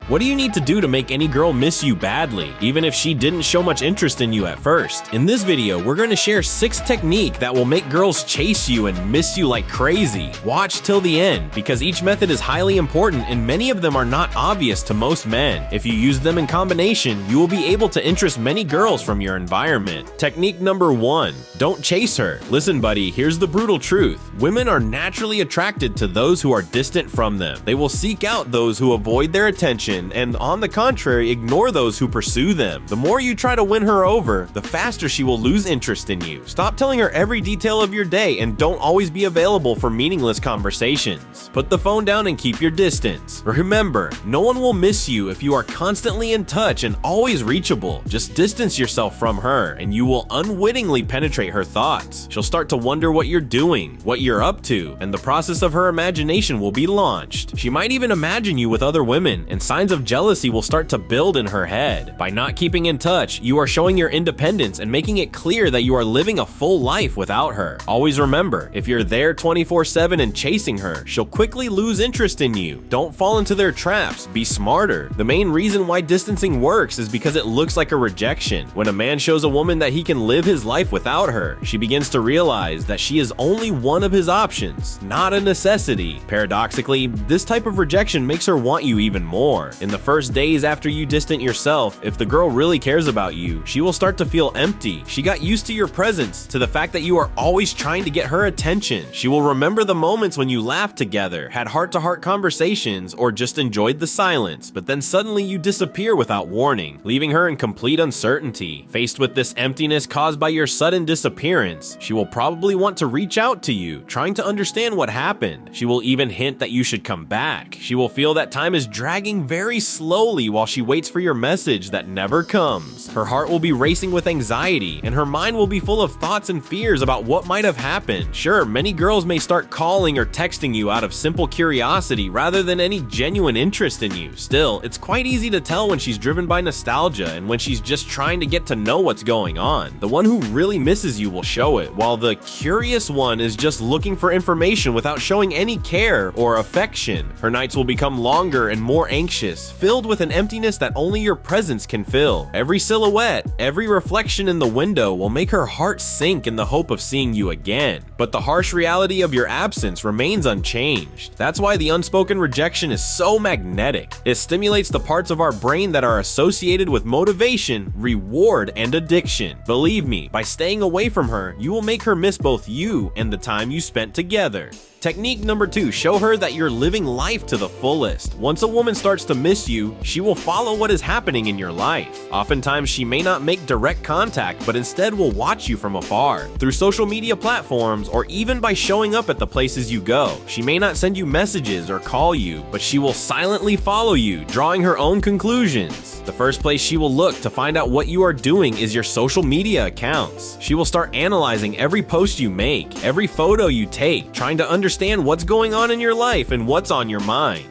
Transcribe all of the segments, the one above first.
What do you need to do to make any girl miss you badly, even if she didn't show much interest in you at first? In this video, we're going to share 6 techniques that will make girls chase you and miss you like crazy. Watch till the end, because each method is highly important and many of them are not obvious to most men. If you use them in combination, you will be able to interest many girls from your environment. Technique number 1. Don't chase her. Listen, buddy, here's the brutal truth. Women are naturally attracted to those who are distant from them. They will seek out those who avoid their attention and, on the contrary, ignore those who pursue them. The more you try to win her over, the faster she will lose interest in you. Stop telling her every detail of your day and don't always be available for meaningless conversations. Put the phone down and keep your distance. Remember, no one will miss you if you are constantly in touch and always reachable. Just distance yourself from her and you will unwittingly penetrate her thoughts. She'll start to wonder what you're doing, what you're up to, and the process of her imagination will be launched. She might even imagine you with other women, and signs of jealousy will start to build in her head. By not keeping in touch, you are showing your independence and making it clear that you are living a full life without her. Always remember, if you're there 24/7 and chasing her, she'll quickly lose interest in you. Don't fall into their traps, be smarter. The main reason why distancing works is because it looks like a rejection. When a man shows a woman that he can live his life without her, she begins to realize that she is only one of his options, not a necessity. Paradoxically, this type of rejection makes her want you even more. In the first days after you distant yourself, if the girl really cares about you, she will start to feel empty. She got used to your presence, to the fact that you are always trying to get her attention. She will remember the moments when you laughed together, had heart-to-heart conversations, or just enjoyed the silence, but then suddenly you disappear without warning, leaving her in complete uncertainty. Faced with this emptiness caused by your sudden disappearance, she will probably want to reach out to you, trying to understand what happened. She will even hint that you should come back. She will feel that time is dragging very slowly while she waits for your message that never comes. Her heart will be racing with anxiety, and her mind will be full of thoughts and fears about what might have happened. Sure, many girls may start calling or texting you out of simple curiosity rather than any genuine interest in you. Still, it's quite easy to tell when she's driven by nostalgia and when she's just trying to get to know what's going on. The one who really misses you will show it, while the curious one is just looking for information without showing any care or affection. Her nights will become longer and more anxious, filled with an emptiness that only your presence can fill. Every silhouette, every reflection in the window will make her heart sink in the hope of seeing you again. But the harsh reality of your absence remains unchanged. That's why the unspoken rejection is so magnetic. It stimulates the parts of our brain that are associated with motivation, reward, and addiction. Believe me, by staying away from her, you will make her miss both you and the time you spent together. Technique number 2, show her that you're living life to the fullest. Once a woman starts to miss you, she will follow what is happening in your life. Oftentimes, she may not make direct contact, but instead will watch you from afar, through social media platforms, or even by showing up at the places you go. She may not send you messages or call you, but she will silently follow you, drawing her own conclusions. The first place she will look to find out what you are doing is your social media accounts. She will start analyzing every post you make, every photo you take, trying to understand what's going on in your life and what's on your mind.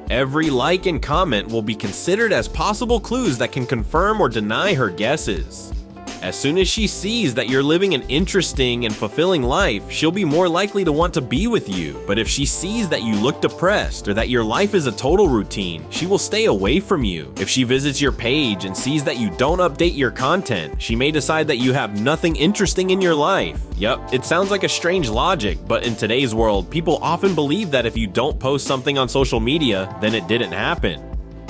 Every like and comment will be considered as possible clues that can confirm or deny her guesses. As soon as she sees that you're living an interesting and fulfilling life, she'll be more likely to want to be with you. But if she sees that you look depressed or that your life is a total routine, she will stay away from you. If she visits your page and sees that you don't update your content, she may decide that you have nothing interesting in your life. Yep, it sounds like a strange logic, but in today's world, people often believe that if you don't post something on social media, then it didn't happen.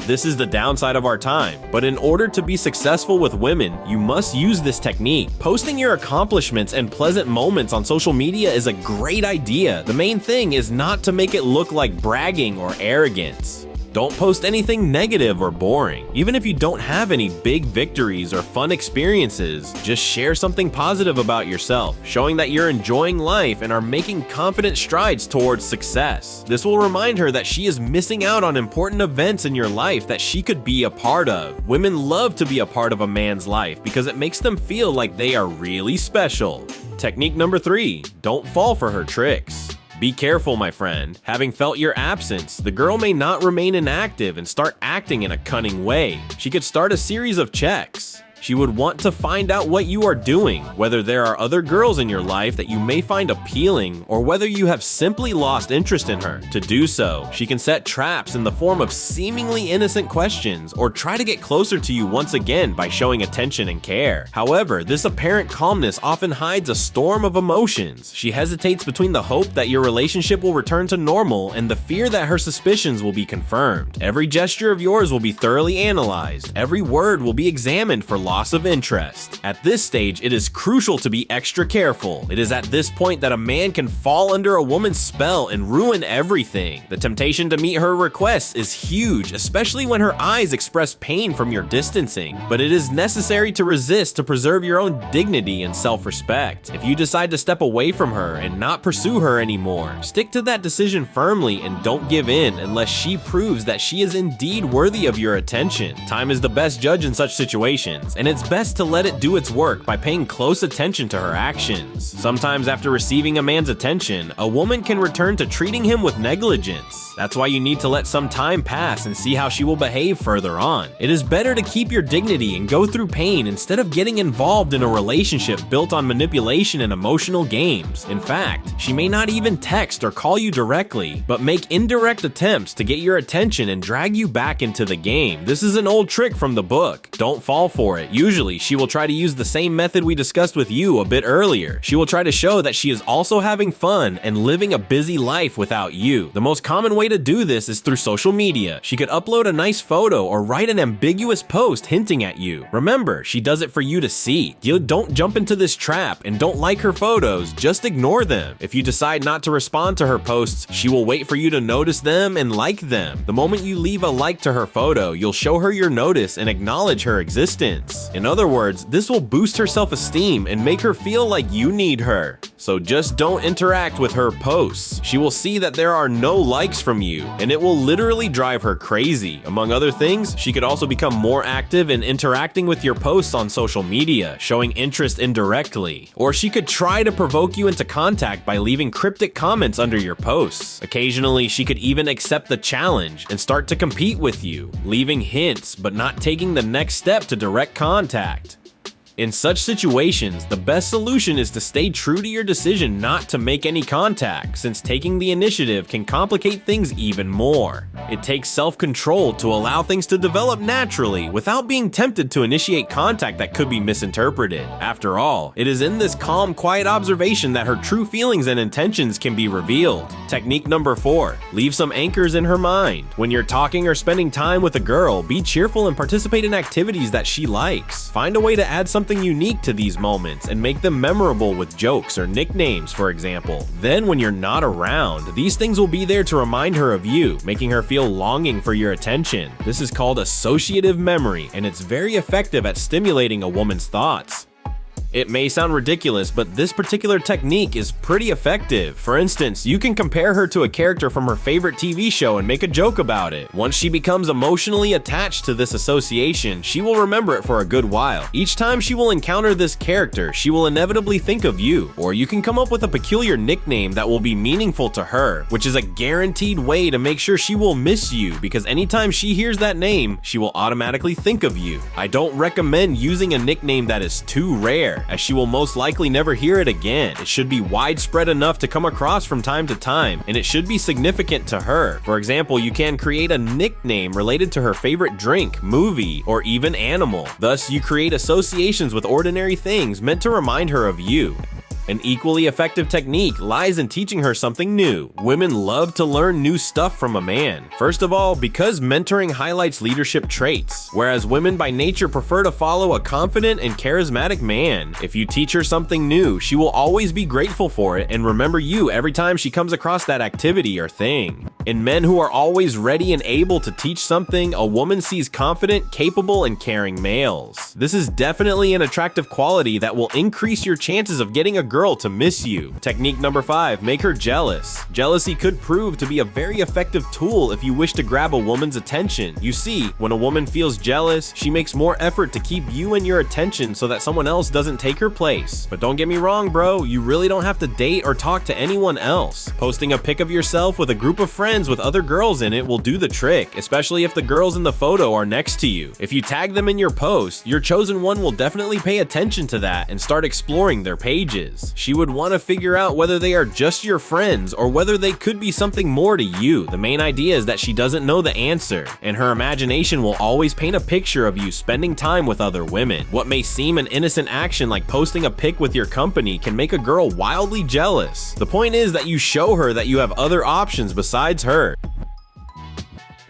This is the downside of our time, but in order to be successful with women, you must use this technique. Posting your accomplishments and pleasant moments on social media is a great idea. The main thing is not to make it look like bragging or arrogance. Don't post anything negative or boring. Even if you don't have any big victories or fun experiences, just share something positive about yourself, showing that you're enjoying life and are making confident strides towards success. This will remind her that she is missing out on important events in your life that she could be a part of. Women love to be a part of a man's life because it makes them feel like they are really special. Technique number 3, don't fall for her tricks. Be careful, my friend. Having felt your absence, the girl may not remain inactive and start acting in a cunning way. She could start a series of checks. She would want to find out what you are doing, whether there are other girls in your life that you may find appealing, or whether you have simply lost interest in her. To do so, she can set traps in the form of seemingly innocent questions, or try to get closer to you once again by showing attention and care. However, this apparent calmness often hides a storm of emotions. She hesitates between the hope that your relationship will return to normal and the fear that her suspicions will be confirmed. Every gesture of yours will be thoroughly analyzed. Every word will be examined for loss of interest. At this stage, it is crucial to be extra careful. It is at this point that a man can fall under a woman's spell and ruin everything. The temptation to meet her requests is huge, especially when her eyes express pain from your distancing, but it is necessary to resist to preserve your own dignity and self-respect. If you decide to step away from her and not pursue her anymore, stick to that decision firmly and don't give in unless she proves that she is indeed worthy of your attention. Time is the best judge in such situations, and it's best to let it do its work by paying close attention to her actions. Sometimes after receiving a man's attention, a woman can return to treating him with negligence. That's why you need to let some time pass and see how she will behave further on. It is better to keep your dignity and go through pain instead of getting involved in a relationship built on manipulation and emotional games. In fact, she may not even text or call you directly, but make indirect attempts to get your attention and drag you back into the game. This is an old trick from the book. Don't fall for it. Usually, she will try to use the same method we discussed with you a bit earlier. She will try to show that she is also having fun and living a busy life without you. The most common way to do this is through social media. She could upload a nice photo or write an ambiguous post hinting at you. Remember, she does it for you to see. You don't jump into this trap and don't like her photos, just ignore them. If you decide not to respond to her posts, she will wait for you to notice them and like them. The moment you leave a like to her photo, you'll show her your notice and acknowledge her existence. In other words, this will boost her self-esteem and make her feel like you need her. So just don't interact with her posts. She will see that there are no likes from you, and it will literally drive her crazy. Among other things, she could also become more active in interacting with your posts on social media, showing interest indirectly. Or she could try to provoke you into contact by leaving cryptic comments under your posts. Occasionally, she could even accept the challenge and start to compete with you, leaving hints but not taking the next step to direct contact. In such situations, the best solution is to stay true to your decision not to make any contact, since taking the initiative can complicate things even more. It takes self-control to allow things to develop naturally without being tempted to initiate contact that could be misinterpreted. After all, it is in this calm, quiet observation that her true feelings and intentions can be revealed. Technique number 4, leave some anchors in her mind. When you're talking or spending time with a girl, be cheerful and participate in activities that she likes. Find a way to add something unique to these moments and make them memorable with jokes or nicknames, for example. Then when you're not around, these things will be there to remind her of you, making her feel longing for your attention. This is called associative memory, and it's very effective at stimulating a woman's thoughts. It may sound ridiculous, but this particular technique is pretty effective. For instance, you can compare her to a character from her favorite TV show and make a joke about it. Once she becomes emotionally attached to this association, she will remember it for a good while. Each time she will encounter this character, she will inevitably think of you. Or you can come up with a peculiar nickname that will be meaningful to her, which is a guaranteed way to make sure she will miss you, because anytime she hears that name, she will automatically think of you. I don't recommend using a nickname that is too rare, as she will most likely never hear it again. It should be widespread enough to come across from time to time, and it should be significant to her. For example, you can create a nickname related to her favorite drink, movie, or even animal. Thus, you create associations with ordinary things meant to remind her of you. An equally effective technique lies in teaching her something new. Women love to learn new stuff from a man. First of all, because mentoring highlights leadership traits, whereas women by nature prefer to follow a confident and charismatic man. If you teach her something new, she will always be grateful for it and remember you every time she comes across that activity or thing. In men who are always ready and able to teach something, a woman sees confident, capable, and caring males. This is definitely an attractive quality that will increase your chances of getting a girl girl to miss you. Technique number 5, make her jealous. Jealousy could prove to be a very effective tool if you wish to grab a woman's attention. You see, when a woman feels jealous, she makes more effort to keep you and your attention so that someone else doesn't take her place. But don't get me wrong, bro, you really don't have to date or talk to anyone else. Posting a pic of yourself with a group of friends with other girls in it will do the trick, especially if the girls in the photo are next to you. If you tag them in your post, your chosen one will definitely pay attention to that and start exploring their pages. She would want to figure out whether they are just your friends or whether they could be something more to you. The main idea is that she doesn't know the answer, and her imagination will always paint a picture of you spending time with other women. What may seem an innocent action like posting a pic with your company can make a girl wildly jealous. The point is that you show her that you have other options besides her.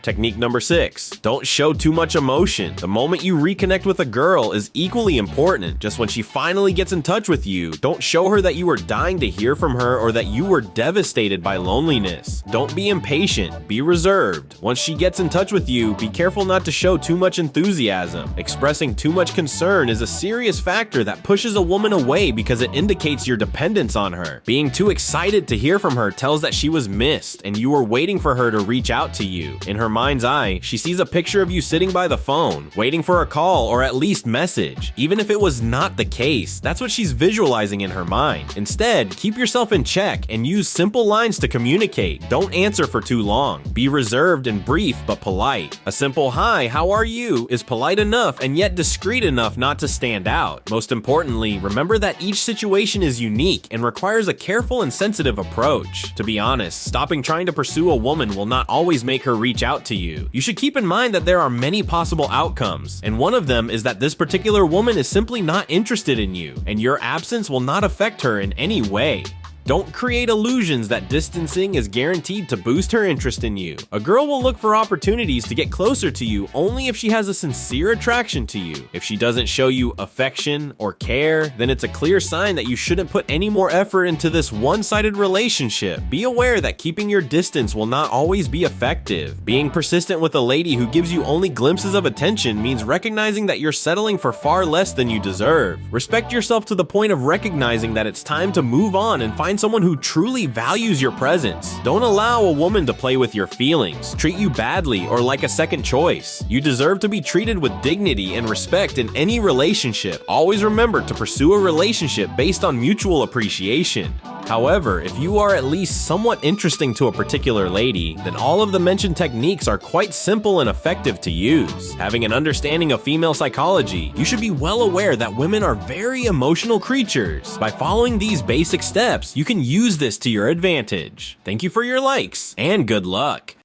Technique number 6, don't show too much emotion. The moment you reconnect with a girl is equally important. Just when she finally gets in touch with you, don't show her that you are dying to hear from her or that you were devastated by loneliness. Don't be impatient, be reserved. Once she gets in touch with you, be careful not to show too much enthusiasm. Expressing too much concern is a serious factor that pushes a woman away because it indicates your dependence on her. Being too excited to hear from her tells that she was missed and you were waiting for her to reach out to you. In her mind's eye, she sees a picture of you sitting by the phone, waiting for a call or at least message. Even if it was not the case, that's what she's visualizing in her mind. Instead, keep yourself in check and use simple lines to communicate. Don't answer for too long. Be reserved and brief but polite. A simple "Hi, how are you?" is polite enough and yet discreet enough not to stand out. Most importantly, remember that each situation is unique and requires a careful and sensitive approach. To be honest, stopping trying to pursue a woman will not always make her reach out to you. You should keep in mind that there are many possible outcomes, and one of them is that this particular woman is simply not interested in you, and your absence will not affect her in any way. Don't create illusions that distancing is guaranteed to boost her interest in you. A girl will look for opportunities to get closer to you only if she has a sincere attraction to you. If she doesn't show you affection or care, then it's a clear sign that you shouldn't put any more effort into this one-sided relationship. Be aware that keeping your distance will not always be effective. Being persistent with a lady who gives you only glimpses of attention means recognizing that you're settling for far less than you deserve. Respect yourself to the point of recognizing that it's time to move on and find someone who truly values your presence. Don't allow a woman to play with your feelings, treat you badly, or like a second choice. You deserve to be treated with dignity and respect in any relationship. Always remember to pursue a relationship based on mutual appreciation. However, if you are at least somewhat interesting to a particular lady, then all of the mentioned techniques are quite simple and effective to use. Having an understanding of female psychology, you should be well aware that women are very emotional creatures. By following these basic steps, you can use this to your advantage. Thank you for your likes, and good luck.